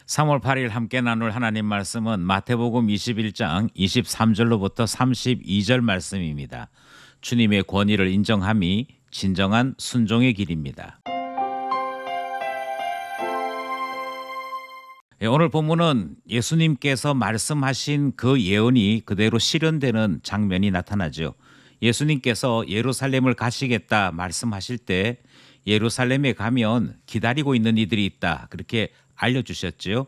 3월 8일 함께 나눌 하나님 말씀은 마태복음 21장 23절로부터 32절 말씀입니다. 주님의 권위를 인정함이 진정한 순종의 길입니다. 오늘 본문은 예수님께서 말씀하신 그 예언이 그대로 실현되는 장면이 나타나죠. 예수님께서 예루살렘을 가시겠다 말씀하실 때 예루살렘에 가면 기다리고 있는 이들이 있다, 그렇게 알려주셨죠.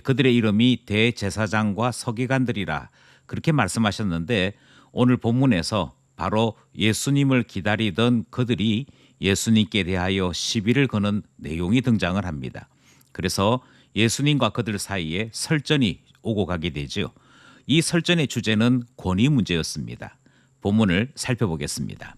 그들의 이름이 대제사장과 서기관들이라 그렇게 말씀하셨는데, 오늘 본문에서 바로 예수님을 기다리던 그들이 예수님께 대하여 시비를 거는 내용이 등장을 합니다. 그래서 예수님과 그들 사이에 설전이 오고 가게 되죠. 이 설전의 주제는 권위 문제였습니다. 본문을 살펴보겠습니다.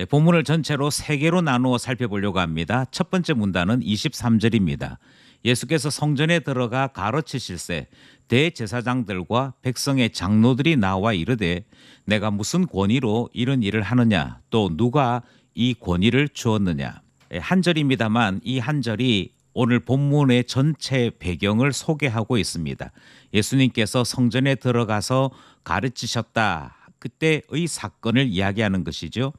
본문을 전체로 세 개로 나누어 살펴보려고 합니다. 첫 번째 문단은 23절입니다. 예수께서 성전에 들어가 가르치실새 대제사장들과 백성의 장로들이 나와 이르되 내가 무슨 권위로 이런 일을 하느냐, 또 누가 이 권위를 주었느냐. 한 절입니다만 이 한 절이 오늘 본문의 전체 배경을 소개하고 있습니다. 예수님께서 성전에 들어가서 가르치셨다, 그때의 사건을 이야기하는 것이죠.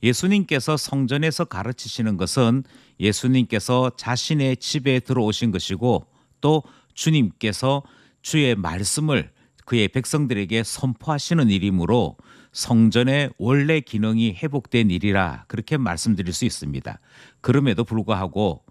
예수님께서 성전에서 가르치시는 것은 예수님께서 자신의 집에 들어오신 것이고, 또 주님께서 주의 말씀을 그의 백성들에게 선포하시는 일이므로 성전의 원래 기능이 회복된 일이라 그렇게 말씀드릴 수 있습니다. 그럼에도 불구하고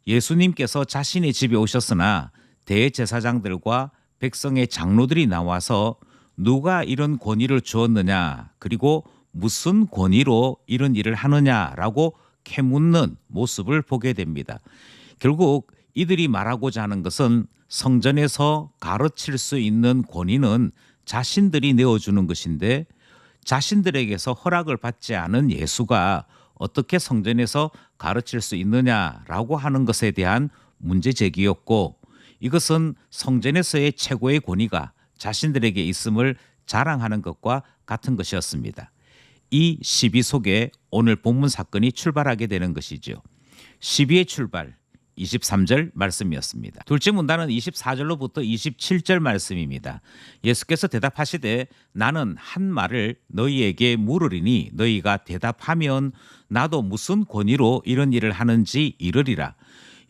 예수님께서 자신의 집에 오셨으나 대제사장들과 백성의 장로들이 나와서 누가 이런 권위를 주었느냐, 그리고 무슨 권위로 이런 일을 하느냐라고 캐묻는 모습을 보게 됩니다. 결국 이들이 말하고자 하는 것은 성전에서 가르칠 수 있는 권위는 자신들이 내어주는 것인데, 자신들에게서 허락을 받지 않은 예수가 어떻게 성전에서 가르칠 수 있느냐라고 하는 것에 대한 문제 제기였고, 이것은 성전에서의 최고의 권위가 자신들에게 있음을 자랑하는 것과 같은 것이었습니다. 이 시비 속에 오늘 본문 사건이 출발하게 되는 것이죠. 시비의 출발, 23절 말씀이었습니다. 둘째 문단은 24절로부터 27절 말씀입니다. 예수께서 대답하시되 나는 한 말을 너희에게 물으리니 너희가 대답하면 나도 무슨 권위로 이런 일을 하는지 이르리라.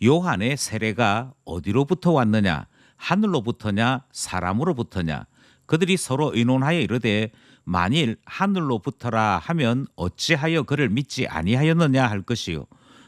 요한의 세례가 어디로부터 왔느냐, 하늘로부터냐 사람으로부터냐. 그들이 서로 의논하여 이르되 만일 하늘로부터라 하면 어찌하여 그를 믿지 아니하였느냐 할 것이요,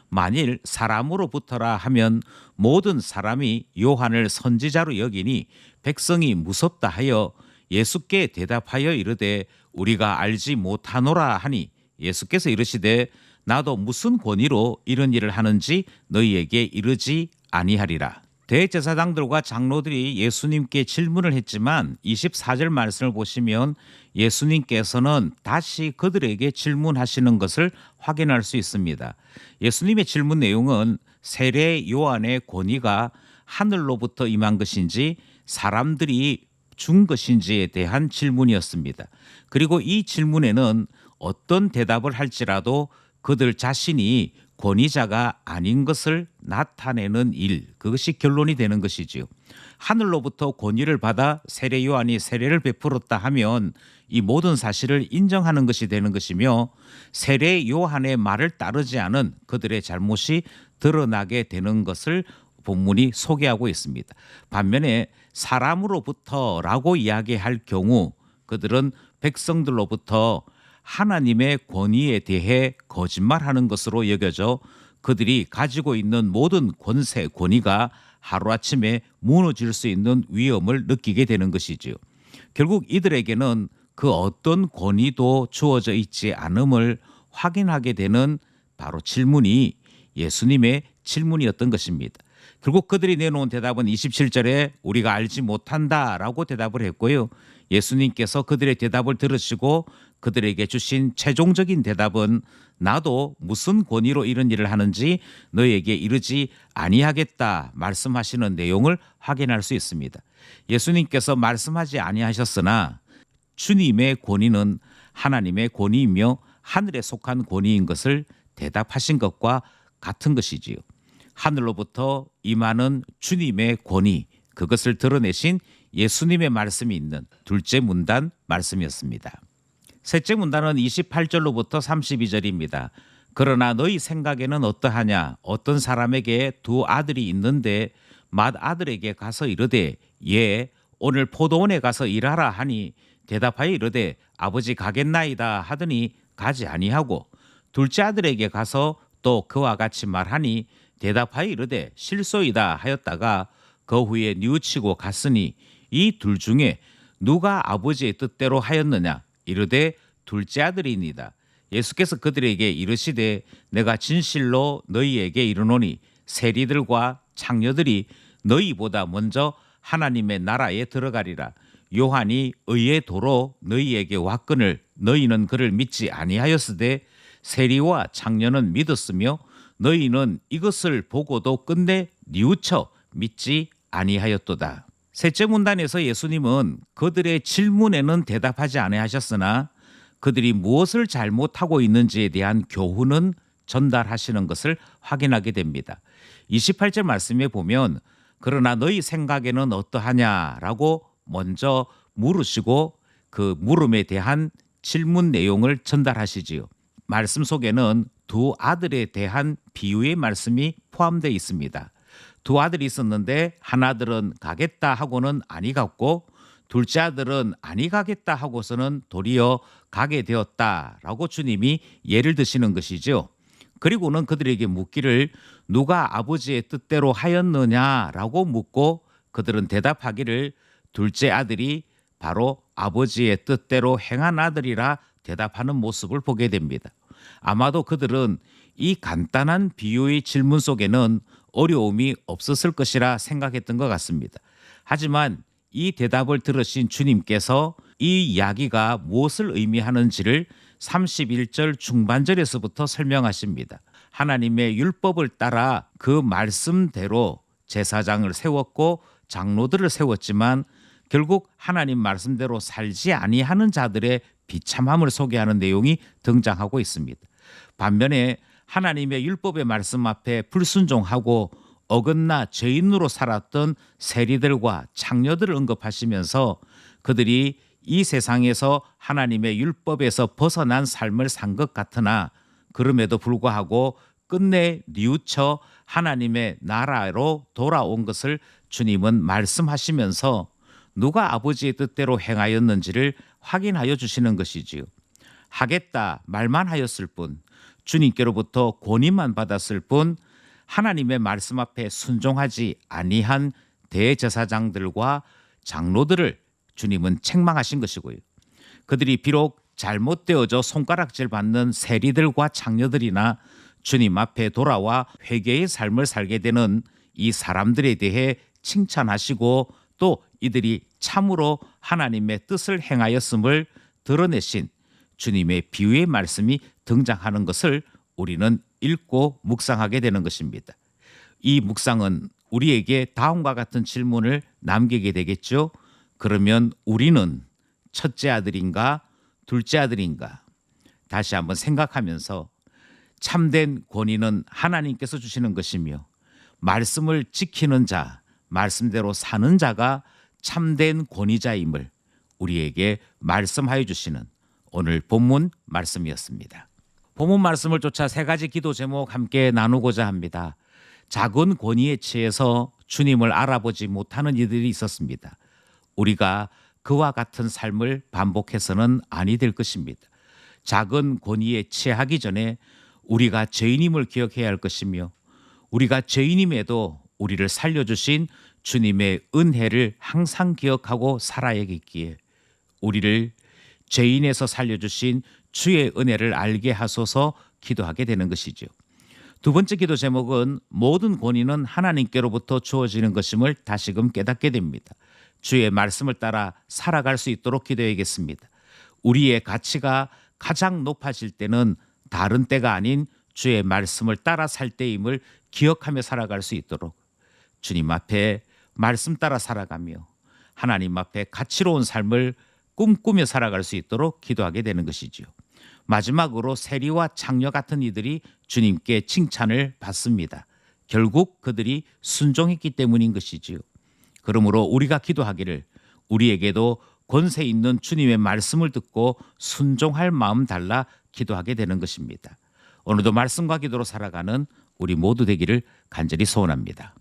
만일 사람으로부터라 하면 모든 사람이 요한을 선지자로 여기니 백성이 무섭다 하여 예수께 대답하여 이르되 우리가 알지 못하노라 하니, 예수께서 이르시되 나도 무슨 권위로 이런 일을 하는지 너희에게 이르지 아니하리라. 대제사장들과 장로들이 예수님께 질문을 했지만 24절 말씀을 보시면 예수님께서는 다시 그들에게 질문하시는 것을 확인할 수 있습니다. 예수님의 질문 내용은 세례 요한의 권위가 하늘로부터 임한 것인지 사람들이 준 것인지에 대한 질문이었습니다. 그리고 이 질문에는 어떤 대답을 할지라도 그들 자신이 권위자가 아닌 것을 나타내는 일, 그것이 결론이 되는 것이지요. 하늘로부터 권위를 받아 세례 요한이 세례를 베풀었다 하면 이 모든 사실을 인정하는 것이 되는 것이며, 세례 요한의 말을 따르지 않은 그들의 잘못이 드러나게 되는 것을 본문이 소개하고 있습니다. 반면에 사람으로부터라고 이야기할 경우 그들은 백성들로부터 하나님의 권위에 대해 거짓말하는 것으로 여겨져 그들이 가지고 있는 모든 권세, 권위가 하루아침에 무너질 수 있는 위험을 느끼게 되는 것이지요. 결국 이들에게는 그 어떤 권위도 주어져 있지 않음을 확인하게 되는 바로 질문이 예수님의 질문이었던 것입니다. 결국 그들이 내놓은 대답은 27절에 우리가 알지 못한다라고 대답을 했고요. 예수님께서 그들의 대답을 들으시고 그들에게 주신 최종적인 대답은 나도 무슨 권위로 이런 일을 하는지 너희에게 이르지 아니하겠다 말씀하시는 내용을 확인할 수 있습니다. 예수님께서 말씀하지 아니하셨으나 주님의 권위는 하나님의 권위이며 하늘에 속한 권위인 것을 대답하신 것과 같은 것이지요. 하늘로부터 임하는 주님의 권위, 그것을 드러내신 예수님의 말씀이 있는 둘째 문단 말씀이었습니다. 셋째 문단은 28절로부터 32절입니다. 그러나 너희 생각에는 어떠하냐? 어떤 사람에게 두 아들이 있는데 맏아들에게 가서 이르되 예 오늘 포도원에 가서 일하라 하니 대답하여 이르되 아버지 가겠나이다 하더니 가지 아니하고 둘째 아들에게 가서 또 그와 같이 말하니 대답하여 이르되 실소이다 하였다가 그 후에 뉘우치고 갔으니 이 둘 중에 누가 아버지의 뜻대로 하였느냐? 이르되 둘째 아들이니이다. 예수께서 그들에게 이르시되 내가 진실로 너희에게 이르노니 세리들과 창녀들이 너희보다 먼저 하나님의 나라에 들어가리라. 요한이 의의 도로 너희에게 왔거늘 너희는 그를 믿지 아니하였으되 세리와 창녀는 믿었으며 너희는 이것을 보고도 끝내 뉘우쳐 믿지 아니하였도다. 셋째 문단에서 예수님은 그들의 질문에는 대답하지 아니하셨으나 그들이 무엇을 잘못하고 있는지에 대한 교훈은 전달하시는 것을 확인하게 됩니다. 28절 말씀에 보면 그러나 너희 생각에는 어떠하냐라고 먼저 물으시고 그 물음에 대한 질문 내용을 전달하시지요. 말씀 속에는 두 아들에 대한 비유의 말씀이 포함되어 있습니다. 두 아들이 있었는데 하나들은 가겠다 하고는 아니 갔고 둘째 아들은 아니 가겠다 하고서는 도리어 가게 되었다라고 주님이 예를 드시는 것이죠. 그리고는 그들에게 묻기를 누가 아버지의 뜻대로 하였느냐라고 묻고 그들은 대답하기를 둘째 아들이 바로 아버지의 뜻대로 행한 아들이라 대답하는 모습을 보게 됩니다. 아마도 그들은 이 간단한 비유의 질문 속에는 어려움이 없었을 것이라 생각했던 것 같습니다. 하지만 이 대답을 들으신 주님께서 이 이야기가 무엇을 의미하는지를 31절 중반절에서부터 설명하십니다. 하나님의 율법을 따라 그 말씀대로 제사장을 세웠고 장로들을 세웠지만 결국 하나님 말씀대로 살지 아니하는 자들의 비참함을 소개하는 내용이 등장하고 있습니다. 반면에 하나님의 율법의 말씀 앞에 불순종하고 어긋나 죄인으로 살았던 세리들과 창녀들을 언급하시면서 그들이 이 세상에서 하나님의 율법에서 벗어난 삶을 산 것 같으나 그럼에도 불구하고 끝내 뉘우쳐 하나님의 나라로 돌아온 것을 주님은 말씀하시면서 누가 아버지의 뜻대로 행하였는지를 확인하여 주시는 것이지요. 하겠다 말만 하였을 뿐 주님께로부터 권위만 받았을 뿐 하나님의 말씀 앞에 순종하지 아니한 대제사장들과 장로들을 주님은 책망하신 것이고요. 그들이 비록 잘못되어져 손가락질 받는 세리들과 창녀들이나 주님 앞에 돌아와 회개의 삶을 살게 되는 이 사람들에 대해 칭찬하시고 또 이들이 참으로 하나님의 뜻을 행하였음을 드러내신 주님의 비유의 말씀이 등장하는 것을 우리는 읽고 묵상하게 되는 것입니다. 이 묵상은 우리에게 다음과 같은 질문을 남기게 되겠죠. 그러면 우리는 첫째 아들인가 둘째 아들인가? 다시 한번 생각하면서 참된 권위는 하나님께서 주시는 것이며 말씀을 지키는 자, 말씀대로 사는 자가 참된 권위자임을 우리에게 말씀하여 주시는 오늘 본문 말씀이었습니다. 본문 말씀을 쫓아 세 가지 기도 제목 함께 나누고자 합니다. 작은 권위에 취해서 주님을 알아보지 못하는 이들이 있었습니다. 우리가 그와 같은 삶을 반복해서는 아니 될 것입니다. 작은 권위에 취하기 전에 우리가 죄인임을 기억해야 할 것이며 우리가 죄인임에도 우리를 살려주신 주님의 은혜를 항상 기억하고 살아야겠기에 우리를 죄인에서 살려주신 주의 은혜를 알게 하소서 기도하게 되는 것이죠. 두 번째 기도 제목은 모든 권위는 하나님께로부터 주어지는 것임을 다시금 깨닫게 됩니다. 주의 말씀을 따라 살아갈 수 있도록 기도해야겠습니다. 우리의 가치가 가장 높아질 때는 다른 때가 아닌 주의 말씀을 따라 살 때임을 기억하며 살아갈 수 있도록 주님 앞에 말씀 따라 살아가며 하나님 앞에 가치로운 삶을 꿈꾸며 살아갈 수 있도록 기도하게 되는 것이지요. 마지막으로 세리와 창녀 같은 이들이 주님께 칭찬을 받습니다. 결국 그들이 순종했기 때문인 것이지요. 그러므로 우리가 기도하기를 우리에게도 권세 있는 주님의 말씀을 듣고 순종할 마음 달라 기도하게 되는 것입니다. 오늘도 말씀과 기도로 살아가는 우리 모두 되기를 간절히 소원합니다.